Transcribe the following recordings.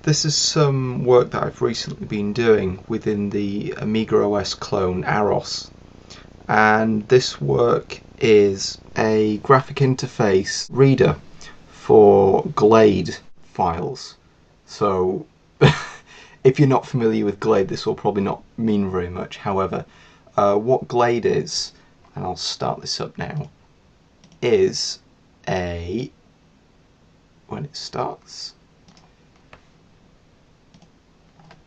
This is some work that I've recently been doing within the Amiga OS clone AROS, and this work is a graphic interface reader for Glade files. So if you're not familiar with Glade, this will probably not mean very much. However, what Glade is, and I'll start this up now, is when it starts,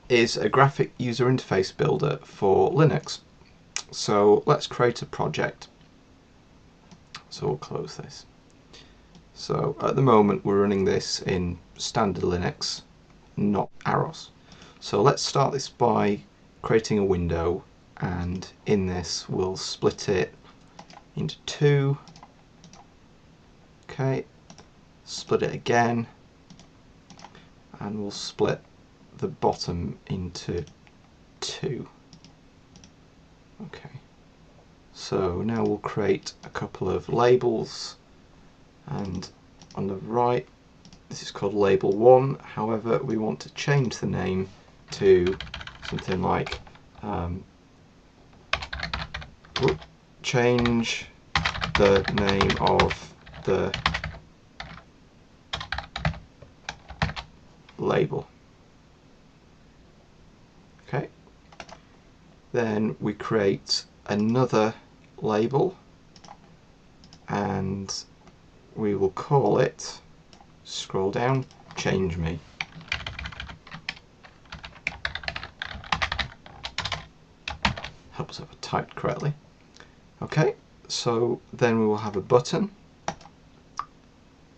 is a graphic user interface builder for Linux. So let's create a project. So we'll close this. So at the moment we're running this in standard Linux, not AROS. So let's start this by creating a window, and in this we'll split it into two. Okay, split it again, and we'll split the bottom into two. Okay, so now we'll create a couple of labels, and on the right this is called label 1. However, we want to change the name to something like change the name of the label. Okay, then we create another label and we will call it, scroll down, change me. Helps if I typed correctly. Okay, so then we will have a button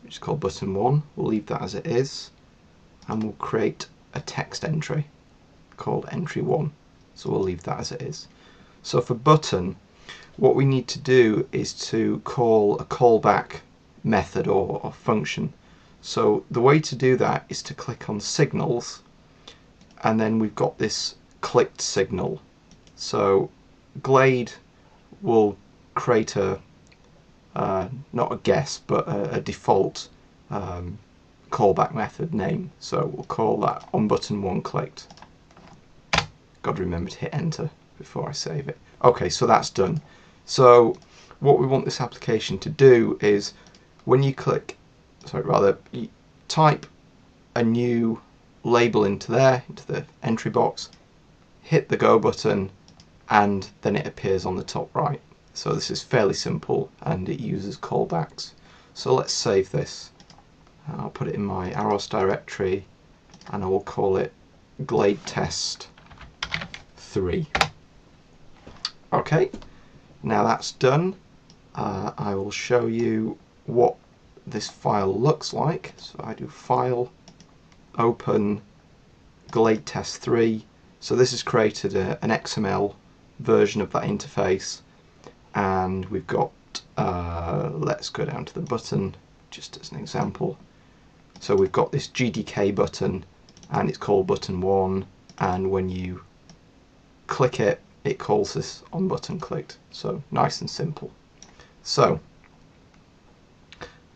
which is called button 1. We'll leave that as it is, and we'll create a text entry called entry 1. So we'll leave that as it is. So for button, what we need to do is to call a callback method or function. So the way to do that is to click on signals, and then we've got this clicked signal. So Glade will create a not a guess but a default callback method name. So we'll call that on button 1 clicked. Got to remember to hit enter before I save it. Okay, so that's done. So what we want this application to do is when you click, you type a new label into there, into the entry box, hit the go button, and then it appears on the top right. So this is fairly simple and it uses callbacks. So let's save this. I'll put it in my AROS directory and I will call it Glade Test 3. Okay, now that's done. I will show you what this file looks like. So I do File, Open, Glade Test 3. So this has created an XML version of that interface, and we've got, let's go down to the button just as an example. So we've got this GDK button and it's called button 1, and when you click it, it calls this on button clicked. So nice and simple. So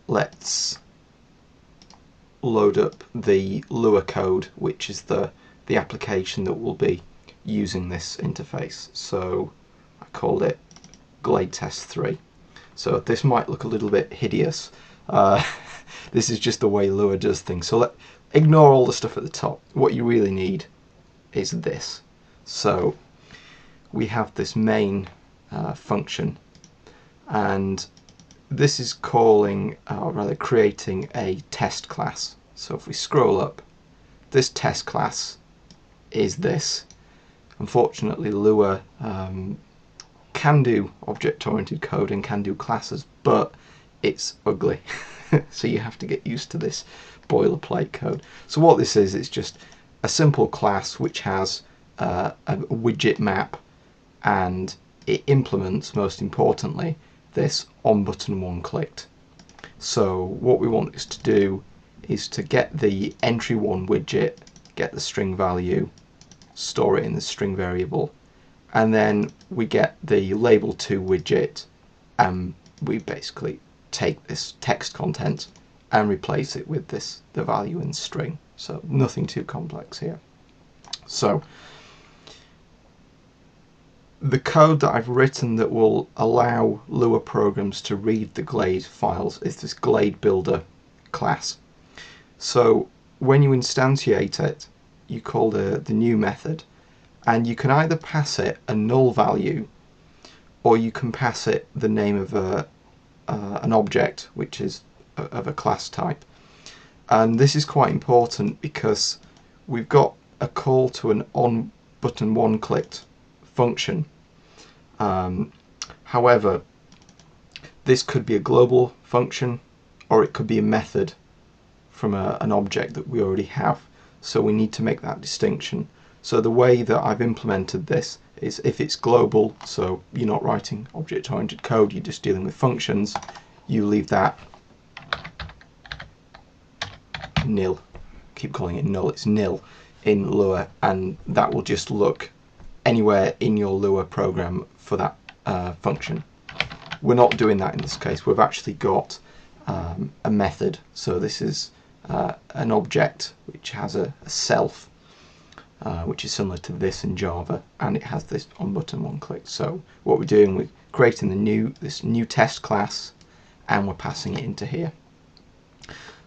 let's load up the Lua code, which is the application that will be using this interface. So I called it Glade Test 3. So this might look a little bit hideous. This is just the way Lua does things. So ignore all the stuff at the top. What you really need is this. So we have this main function, and this is calling, or rather creating, a test class. So if we scroll up, this test class is this. Unfortunately, Lua can do object-oriented code and can do classes, but it's ugly. So you have to get used to this boilerplate code. So what this is, it's just a simple class which has a widget map, and it implements, most importantly, this on button 1 clicked. So what we want this to do is to get the entry 1 widget, get the string value, store it in the string variable, and then we get the label 2 widget, and we basically take this text content and replace it with the value in string. So nothing too complex here. So the code that I've written that will allow Lua programs to read the Glade files is this Glade Builder class. So when you instantiate it, you call the new method, and you can either pass it a null value, or you can pass it the name of an object, which is of a class type. And this is quite important because we've got a call to an on button one clicked function. However, this could be a global function, or it could be a method from an object that we already have. So we need to make that distinction. So the way that I've implemented this is, if it's global, so you're not writing object-oriented code, you're just dealing with functions, you leave that nil. Keep calling it null, it's nil in Lua, and that will just look anywhere in your Lua program for that function. We're not doing that in this case. We've actually got a method. So this is an object which has a self, which is similar to this in Java, and it has this on button one click. So what we're doing, we're creating this new test class, and we're passing it into here.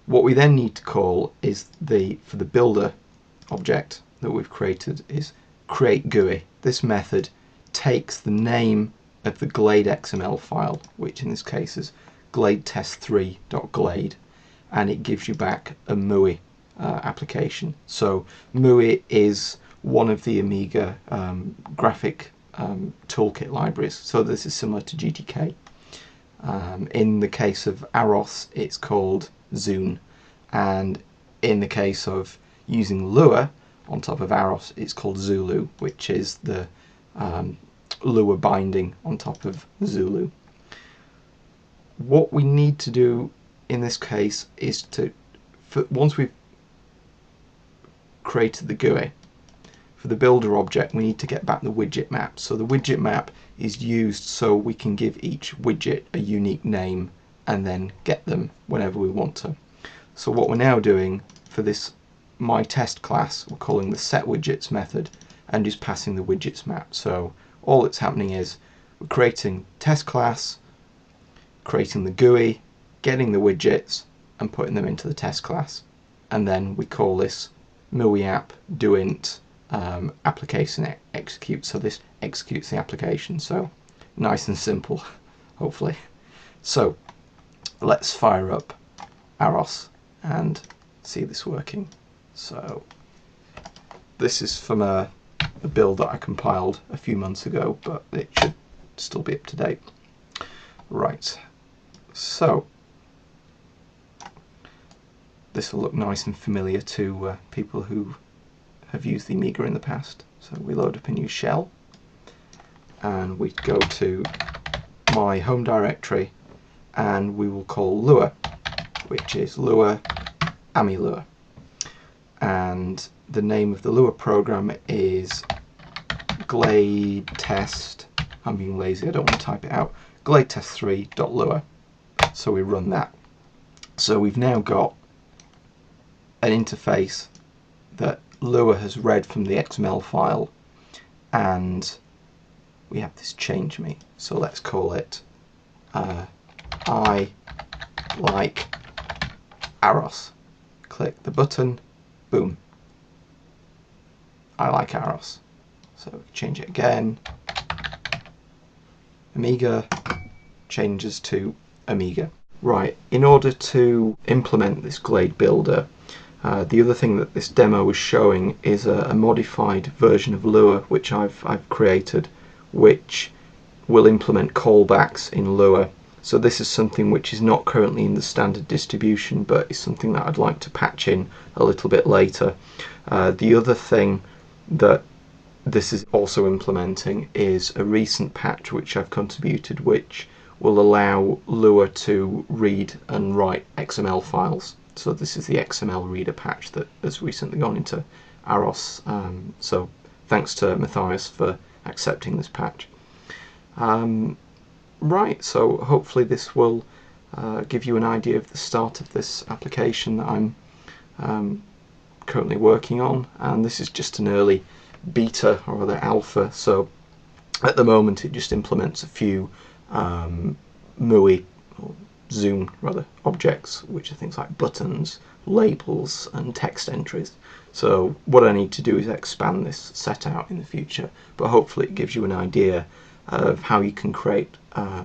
What we then need to call is for the builder object that we've created is create GUI. This method takes the name of the Glade XML file, which in this case is gladetest3.glade, and it gives you back a MUI application. So MUI is one of the Amiga graphic toolkit libraries. So this is similar to GTK. In the case of AROS, it's called Zune, and in the case of using Lua on top of AROS, it's called Zulu, which is the Lua binding on top of Zulu. What we need to do in this case is once we've created the GUI, for the builder object we need to get back the widget map. So the widget map is used so we can give each widget a unique name and then get them whenever we want to. So what we're now doing for this myTest class, we're calling the setWidgets method and just passing the widgets map. So all that's happening is we're creating test class, creating the GUI, getting the widgets and putting them into the test class, and then we call this MUI app doint application execute. So this executes the application. So nice and simple, hopefully. So let's fire up AROS and see this working. So this is from a build that I compiled a few months ago, but it should still be up to date. Right, so this will look nice and familiar to people who have used the Amiga in the past. So we load up a new shell and we go to my home directory and we will call Lua, which is Lua Amilua, and the name of the Lua program is Glade Test. I'm being lazy, I don't want to type it out. gladetest3.lua. So we run that. So we've now got an interface that Lua has read from the XML file, and we have this change me. So let's call it I like AROS. Click the button, boom. I like AROS. So we change it again. Amiga changes to Amiga. Right, in order to implement this Glade Builder, the other thing that this demo is showing is a modified version of Lua which I've created, which will implement callbacks in Lua. So this is something which is not currently in the standard distribution, but is something that I'd like to patch in a little bit later. The other thing that this is also implementing is a recent patch which I've contributed, which will allow Lua to read and write XML files. So this is the XML reader patch that has recently gone into AROS. So thanks to Matthias for accepting this patch. Right, so hopefully this will give you an idea of the start of this application that I'm currently working on, and this is just an early beta or rather alpha, so at the moment it just implements a few MUI or Zoom rather objects, which are things like buttons, labels and text entries. So what I need to do is expand this set out in the future, but hopefully it gives you an idea of how you can create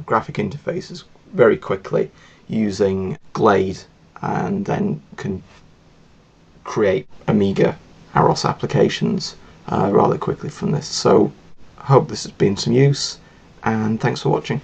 graphic interfaces very quickly using Glade, and then can create Amiga AROS applications rather quickly from this. So I hope this has been some use, and thanks for watching.